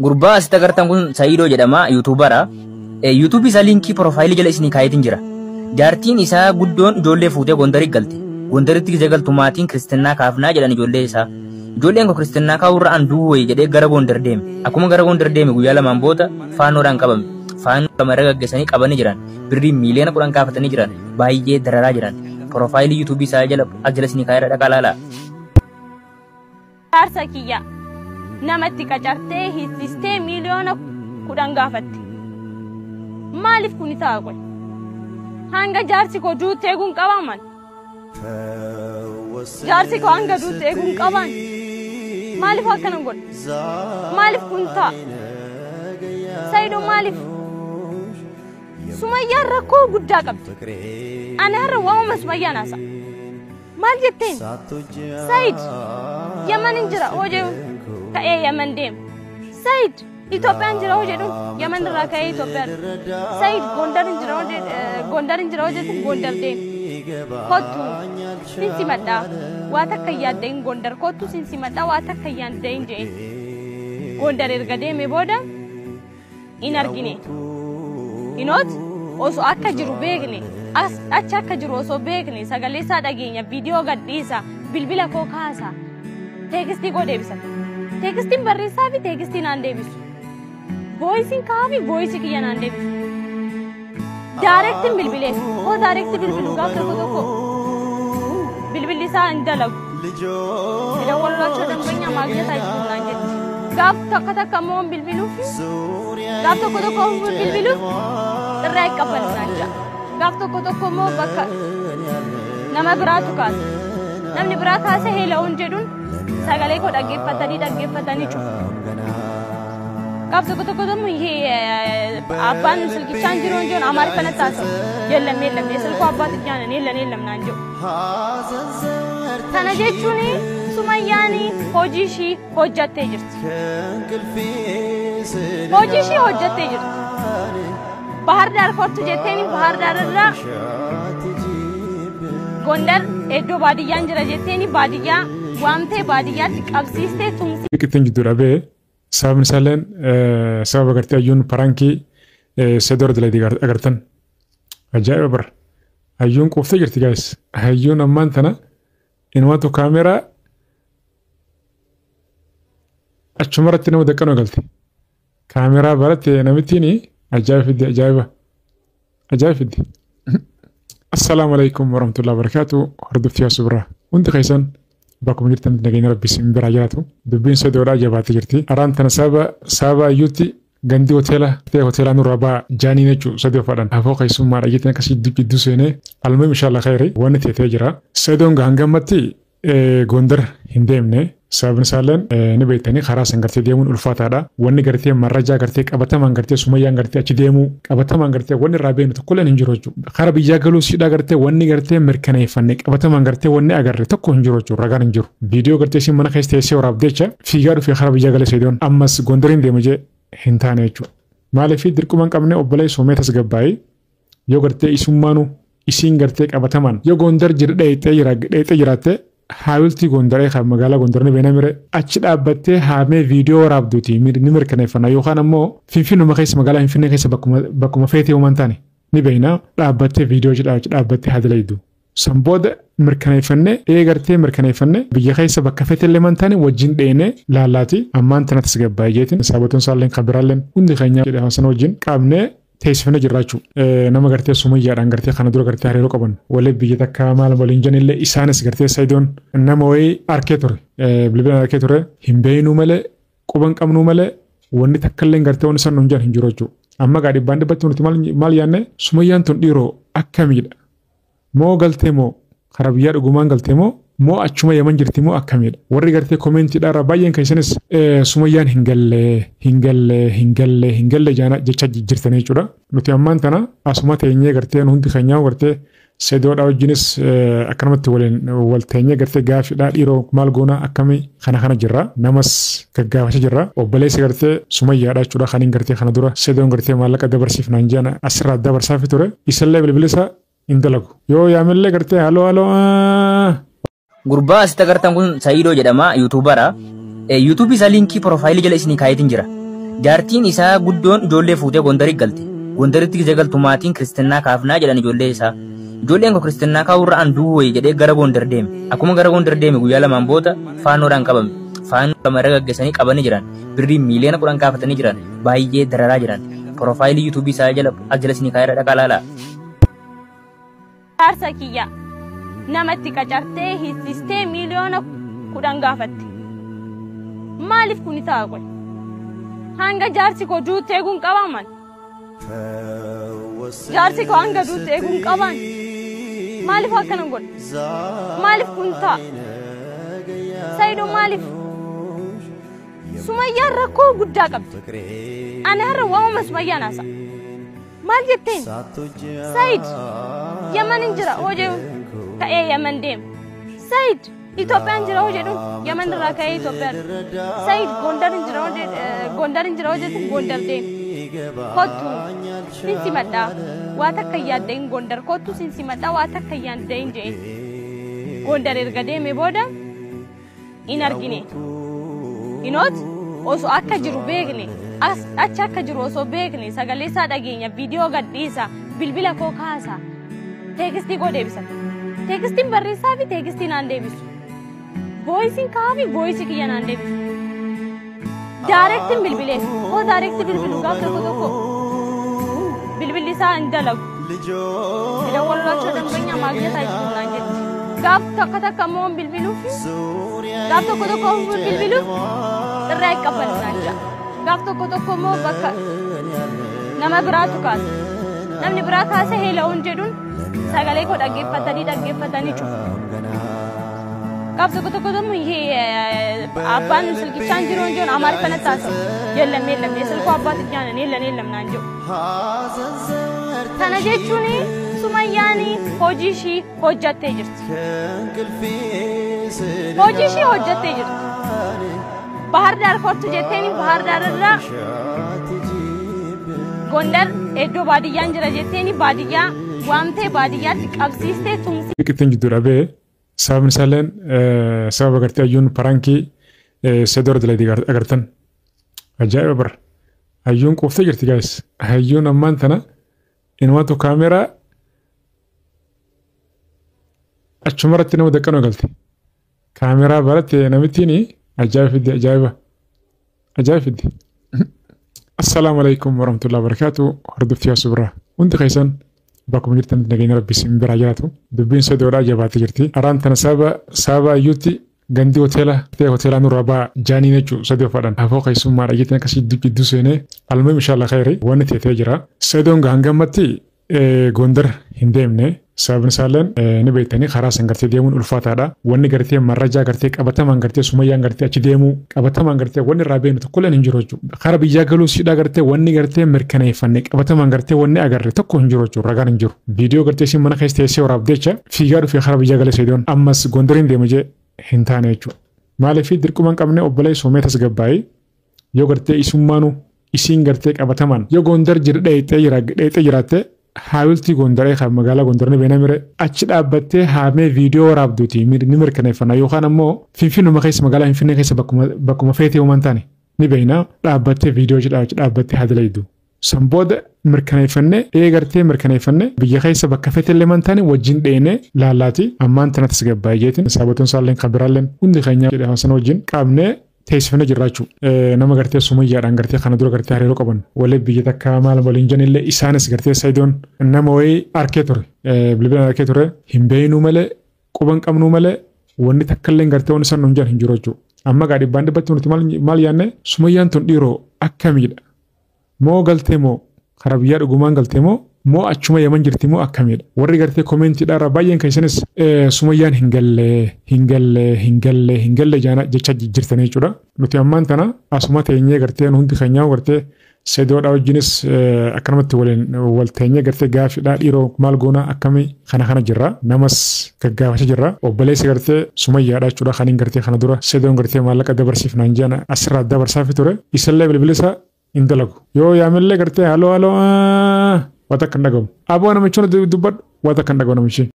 Gurbaa asitti agartan kun Saidoo jedhama, YouTuberaa. YouTube isa linkii profaayilii jala isinii kaayetiin jira. Jaartiin isaa guddoon ijoollee fuutee Gondaritti galte. Gondaritti gizee galtu maatiin Kiristinnaa kaafnaa jedhan ijoollee isaa. Ijoolleen ko Kiristinnaa kaawurra anduu wayii jedhee gara Gondar deeme. Akkuma gara Gondar deeme guyyaa lamaan booda faanoodhaan qabame. Faanoo kamara gaggeessanii qabanii jiran. Birrii miiliyoona 10 kaafatanii jiran. Baay'ee dararaa jiran. Profaayilii YouTube isaa jala isinii kaayeera dhaqaa laala. Jaarsa kiyya namatti qacartee hiisistee miiliyoona 10 gaafatti. Maalif kun ta'a qoy? Hanga jaarsi ko duutee kun qabaman. Jaarsi ko hanga duutee kun qaban. Maalif akkana godhe? Maalif kun ta'a? Saidoo maalif? Sumayyaan rakkoo guddaa qabdi. Ani har'a waamama Sumayyaan haasa. Maal jetteen? Said Yaman injira hojii ka'ee Yaman deem. Said Itoophiyaan jira hojjedhu Yaman irraa ka'ee Itoophiyaan. Said Gondar injira hojjedhu Gondar deem. Kottu sinsi maddaa waa takka yaaddeen Gondar kottu sinsi maddaa waa takka yaaddeen jee. Gondar erga deeme booda in argine. Inoot osoo akka jiru beekne achi akka jiru osoo beekne sagalee isaa dhageenya viidiyoo gadhiisa bilbila koo kaasa teekstii koo deebisa. Teekstiin barreessaa fi teekstii naan deebisu. Voisin kaafi voisi kiyya naan deebisu. Daarektiin bilbileef hoo daarektii bilbilu gaaf tokko bilbilli isaa hin dalagu. Dawwalachoo dambanya maagnetaa itti naan jedhu. Gaaf takka immoo bilbiluuf gaaf tokko bilbiluuf irraa eeggabban naan jedha. Gaaf tokko immoo bakka nama biraatu kaasa. Namni biraa kaasee heela'uun jedhuun sagalee koo dhaggeeffatanii cufu. Gaaf tokko immoo abbaan silkichaan jiruun jiruun amaariffana taasisu. Yeellam silkoo abbaatti jaanan yeellam naan jedhu. Kana jechuun Sumayyaan hojii ishii hojjattee jirti. Hojii ishii hojjattee jirti. Bahar Dar kottu jetteen Bahar Dar irraa Gondar iddoo baadiyyaan jira jetteen baadiyyaa waamtee baadiyyaatti qabsiistee tumsi. Biqiltuun jidduu dhabee sababni isaalleen sababa agartee hayyuun parankii Saidoo Dilaydii agartan. Ajaa'iba bara. Hayyuun quuftee jirti gaayis. Hayyuun ammaan tana inumatu kaameraa achumarratti nama daqqanoo galte. Kaameraa baratte namittiin ajaa'iba fiddi. Assalaamu alaikum warahmatullahi wabarakatuh. Hordoftii asubraa. Hundi keessan bakkuma jirtan nageenya rabbii isin biraa jiraatu. Dubbiin Saidoodhaa jabaatee jirti. Araan tana sababa ayyuutti gandi hoteelaa nurraa baa jaanii jechuun Saidoo fadhan. Afoo keessummaa dhageetiin akkasii gidduu seenee almuun inshallah khayri wanni teetee jira. Saidoon hangammatti Gondar hin deemne. Sababni isaalleen ni beektanii karaa san gartee deemuun ulfaataadha. Wanni gartee marrajaa gartee qabatamaan gartee Sumayyaan gartee achi deemuu qabatamaan gartee wanni irraa beeknu tokkolleen hin jiru jechuudha. Karaa biyyaa galuu siidhaa gartee wanni gartee mirkaneeffanne qabatamaan gartee wanni agarre tokko hin jiru jechuudha. Ragaan hin jiru. Viidiyoo gartee isin mana keessa teessee waraabdee jecha fiigaa dhufee karaa biyyaa galee Saidoon ammas Gondariin deema jee hin taane jechuudha. Maaliif dirquma hin qabne obbolee soomee tasgabbaa'ee yoo gartee isummaanuu isiin gartee qabatamaan yoo Gondar dheexee jiraatte Haawultii Gondaree kan magaalaa Gondaree Beenamire achi dhaabbattee haamee viidiyoo waraabduuti ni mirkaneeffanna yookaan ammoo Finfinnuma keessa magaalaa Finfinnee keessa bakkuma feetee uuman taane ni beekna dhaabbattee viidiyoo dhaabbattee hadilaydu. San booda mirkaneeffanne biyya keessa bakka feetellee man taane wajjin dheene laallaati ammaan tana tasgabbaa'ee jeetiin saabatoon isaalleen kan biraalleen hundi keenya jedhe hawaasana wajjin qaabnee teessifne jirraachuu nama gartee Sumayyaadhaan gartee kana dura gartee hariiroo qaban walii biyya takka maal waliin janillee isaanis gartee Saidoon nama wayii arkee ture bilbilaan arkee ture hin beeknuu malee quban qabnuu malee wanni takkallee gartee wanni san nuun jan hin jiru jechuudha. Amma gaa dhibbaan dhibbatti nuti maal yaanne Sumayyaan tun dhiiroo akkamiidha moo galtee moo karaa biyyaa dhugumaan galtee moo achuma Yaman jirti moo akkamiidha. Warri gartee koomentiidhaa irraa baay'een keessanis Sumayyaan hin galle jecha jirtanii jechuudha. Nuti ammaan tana asuma teenyee gartee hundi keenyaa gartee Saidoodhaa wajjinis akkanumatti wal teenyee gartee gaaffiidhaa dhiiroo maal goona akkamii kana jirra. Namas gaggaafachaa jirra. Obboleessi gartee Sumayyaadhaa jechuudha. Kaniin gartee kana dura Saidoon gartee maallaqa dabarsiifnaan jiran asirraa dabarsaa fi ture. Isallee bilbilisa hin dalagu. Yoo yaamallee gartee haaloo. Gurbaa asitti agartan kun Saidoo jedhama, YouTuberaa. YouTube isa linkii profaayilii jala isinii kaayetiin jira. Jaartiin isaa guddoon ijoollee fuutee Gondarii galte. Gondaritti gizee galtu maatiin Kiristinnaa kaafnaa jedhan ijoollee isaa. Ijoolleen koo Kiristinnaa kaa'urra anduu wayii jedhee gara Gondar deeme. Akkuma gara Gondar deeme guyyaa lamaan booda faanoodhaan qabame. Faanoo lama irra gaggeessanii qabanii jiran. Birrii miiliyoona 10 kaafatanii jiran. Baay'ee dararaa jiran. Profaayilii YouTube isaa jala isinii kaa'eera dhaqaa laala. Jaarsa kiyya namatti qacartee hiisistee miiliyoona 10 gaafatte. Maaliif kuni ta'a qoy? Hanga jaarsi koo duutte eeguun qabaman. Jaarsi koo hanga duutte eeguun qaban. Maaliif akkana godhe? Maaliif kun ta'a? Saayidoo maaliif? Sumayyaan rakkoo guddaa qabdi. Ani har'a waamama Sumayyaan haasa. Maal jetteen? Saayid Yaman hin jira hojii ka'ee Yaman deema. Saayid Itoophiyaan jira hojii jedhuun Yaman irraa ka'ee Itoophiyaan. Saayid Gondar hin jira hojii kun Gondar deema. Kottu sinsi maddaa waa takka yaaddeen Gondar kottu sinsi maddaa waa takka yaaddeen jeen. Gondar erga deeme booda in argine. Inoot osoo akka jiru beekne achi akka jiru osoo beekne sagalee isaa dhageenya viidiyoo gadhiisa bilbila koo kaasa teekstii koo deebisa. Teekstiin barreessaa fi teekstii naan deebisu. Voisiin kaa fi voisii kiyya naan deebisu. Daarektiin bilbileef koo daarektii bilbilu gaaf tokko bilbilli isaa hin dalagu. Dawwallocha dambanya maagnetaa itti naan jetti. Gaaf takka immoo bilbiluuf gaaf tokko bilbiluuf irraa eeggabban naan jira. Gaaf tokko immoo bakka nama biraatu kaasa. Namni biraa kaasee heela'uun jedhuun sagalee koo dhaggeeffatanii cufu. Gaaf tokko immoo abbaan silkichaan jiruun jiruun amaariffana taasisu. Yeellam silkoo abbaati jaanan yeellam naan jiru. Kana jechuun Sumayyaan hojii ishii hojjattee jirti. Hojii ishii hojjattee jirti. Bahar Dar kortu jetteeni Bahar Dar irraa Gondar iddoo baadiyyaan jira jetteeni baadiyyaa waamtee baadiyyaatti qabsiistee tumsi. Biqiltiin jidduu dhabee sababni isaalleen sababa agartee hayyuun parankii sedoora dilaydi agartan. Ajaa'iba bara. Hayyuun quuftee jirti gaayis. Hayyuun ammaan tana inumatu kaameraa achumarratti nama daqqanoo galte. Kaameraa baratte namittiin ajaa'iba. Assalaamu alaikum warahmatullahi wabarakatuh. Hordoftii asubraa. Hundi keessan bakkuma jirtan nageenya rabbii isin biraa jiraatu. Dubbiin sodoodhaa jabaatee jirti. Araan tana sababa ayyuutti gandi hoteelaa nurraa ba'aa jaanii jechuun sadii fadhan. Afoo keessummaadha jettee akkasii gidduu seenee almuun inshallah khayri wanni teetee jira. Sadoon gahangammatti Gondar hin deemne. Sababni isaalleen ni beektanii karaa san gartee deemuun ulfaataadha. Wanni gartee marrajaa gartee qabatamaan gartee Sumayyaan gartee achi deemuu qabatamaan gartee wanni irraa beeknu tokkolleen hin jiru jechuudha. Karaa biyyaa galuu siidhaa gartee wanni gartee mirkaneeffanne qabatamaan gartee wanni agarre tokko hin jiru jechuudha. Ragaan hin jiru. Viidiyoo gartee isin mana keessa teessee waraabdeecha fiigaa dhufee karaa biyyaa galee Sadoon ammas Gondariin deema jee hin taane jechuudha. Maaliif dirquma hin qabne obbolee Soomee tasgabbaa'ee yoo gartee isummaanu isiin gartee qabatamaan yoo Gondar dheexee jiraatte haawiltii Gondaree kan magaalaa Gondar ni beenamire achi dhaabbattee haamee viidiyoo waraabduuti ni mirkaneeffanna yookaan ammoo Finfinnuma keessa magaalaa Finfinnee keessa bakkuma feetee uumaan taane ni beena dhaabbattee viidiyoo dhaabbattee hadilaydu. San booda mirkaneeffanne biyya keessa bakka feetellee man taane wajjin dheene laalaati ammaan tana tasgabbaa'ee jeetiin saabatoon isaalleen kan biraalleen hundi keenya jedhama sana wajjin qaabnee teessifne jiraachu nama gartee Sumayyaadhaan gartee kana dura gartee hariiroo qaban walii biyya takka maal waliin janillee isaanis gartee Sadoon nama wayii arkee ture bilbilaan arkee ture hin beeknu malee quban qabnu malee wanni takkallee gartee wanni san nuun hin jiru jechuudha. Amma gaa dhibbaan dhibbatti nuti maal yaanne Sumayyaan tun dhiiroo akkamiidha moo galtee moo karaa biyyaa dhugumaan galtee moo achuma Yaman jirti moo akkamiidha. Warri gartee koomentiidhaa irraa baay'een keessanis Sumayyaan hin galle jecha jirtan jechuudha. Nuti ammaan tana asuma teenyee gartee hundi keenyaa gartee Sadoodhaa wajjinis akkanumatti wal teenyee gartee gaaffiidhaa dhiiroo maal goona akkamii kana jirra. Namas gaggaafachaa jirra. Obboleessi gartee Sumayyaadhaa jechuudha. Kaniin gartee kana dura Sadoon gartee maallaqa dabarsiifnaan jiran asirraa dabarsaafi ture. Isallee bilbilisa hin dalagu. Yoo yaamillee gartee haaloo wata kan dhagamu. Aboo namichoon dubbadhu wata kan dhagamu namichi.